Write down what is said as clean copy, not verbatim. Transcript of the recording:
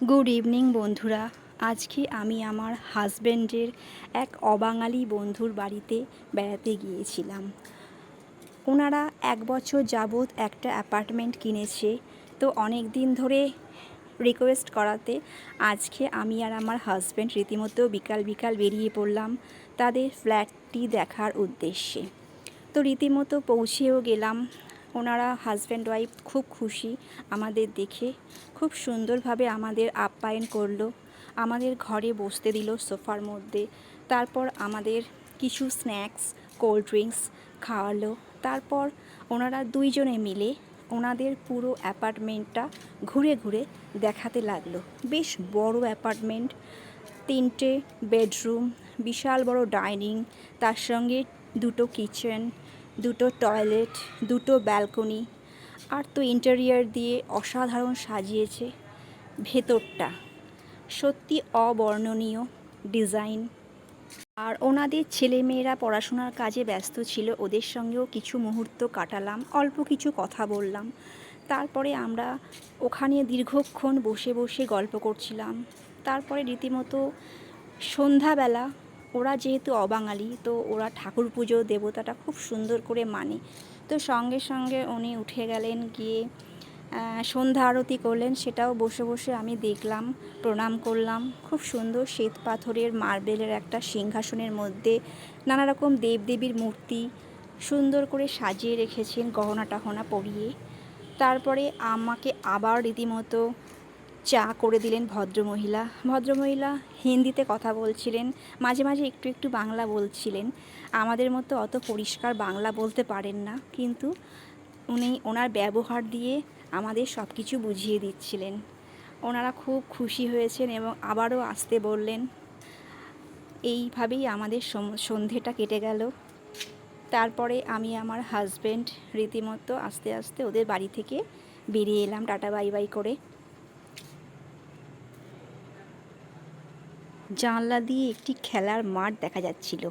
Good evening বন্ধুরা। আজকে আমি আমার হাজব্যান্ডের এক অবাঙালি বন্ধুর বাড়িতে বেড়াতে গিয়েছিলাম। ওনারা 1 বছর যাবৎ একটা অ্যাপার্টমেন্ট কিনেছে, তো অনেক দিন ধরে রিকোয়েস্ট করাতে আজকে আমি আর আমার হাজব্যান্ড রীতিমতো বিকাল বিকাল বেরিয়ে পড়লাম তাদের ফ্ল্যাটটি দেখার উদ্দেশ্যে। তো রীতিমতো পৌঁছেও গেলাম। ওনারা হাজব্যান্ড ওয়াইফ খুব খুশি আমাদের দেখে, খুব সুন্দরভাবে আমাদের আপ্যায়ন করলো, আমাদের ঘরে বসতে দিল সোফার মধ্যে। তারপর আমাদের কিছু স্ন্যাক্স, কোল্ড ড্রিঙ্কস খাওয়ালো। তারপর ওনারা দুইজনে মিলে ওনাদের পুরো অ্যাপার্টমেন্টটা ঘুরে ঘুরে দেখাতে লাগলো। বেশ বড় অ্যাপার্টমেন্ট, 3টে বেডরুম, বিশাল বড় ডাইনিং, তার সঙ্গে 2টো কিচেন, 2টো টয়লেট, 2টো ব্যালকনি। আর তো ইন্টেরিয়ার দিয়ে অসাধারণ সাজিয়েছে ভেতরটা, সত্যি অবর্ণনীয় ডিজাইন। আর ওনাদের ছেলেমেয়েরা পড়াশোনার কাজে ব্যস্ত ছিল, ওদের সঙ্গেও কিছু মুহূর্ত কাটালাম, অল্প কিছু কথা বললাম। তারপরে আমরা ওখানে দীর্ঘক্ষণ বসে বসে গল্প করছিলাম। তারপরে রীতিমতো সন্ধ্যাবেলা, ওরা যেহেতু অবাঙালি তো ওরা ঠাকুর পুজো দেবতাটা খুব সুন্দর করে মানে, তো সঙ্গে সঙ্গে উনি উঠে গেলেন, গিয়ে সন্ধ্যা আরতি করলেন। সেটাও বসে বসে আমি দেখলাম, প্রণাম করলাম। খুব সুন্দর শ্বেত পাথরের মার্বেলের একটা সিংহাসনের মধ্যে নানা রকম দেবদেবীর মূর্তি সুন্দর করে সাজিয়ে রেখেছেন গহনা টহনা পরিয়ে। তারপরে আমাকে আবার রীতিমতো চা করে দিলেন ভদ্রমহিলা হিন্দিতে কথা বলছিলেন, মাঝে মাঝে একটু একটু বাংলা বলছিলেন। আমাদের মতো অত পরিষ্কার বাংলা বলতে পারেন না, কিন্তু উনি ওনার ব্যবহার দিয়ে আমাদের সব কিছু বুঝিয়ে দিচ্ছিলেন। ওনারা খুব খুশি হয়েছেন এবং আবারও আসতে বললেন। এইভাবেই আমাদের সন্ধেটা কেটে গেল। তারপরে আমি আমার হাজব্যান্ড রীতিমতো আস্তে আস্তে ওদের বাড়ি থেকে বেরিয়ে এলাম টাটা বাই বাই করে। জানলা দিয়ে একটি খেলার মাঠ দেখা যাচ্ছিল।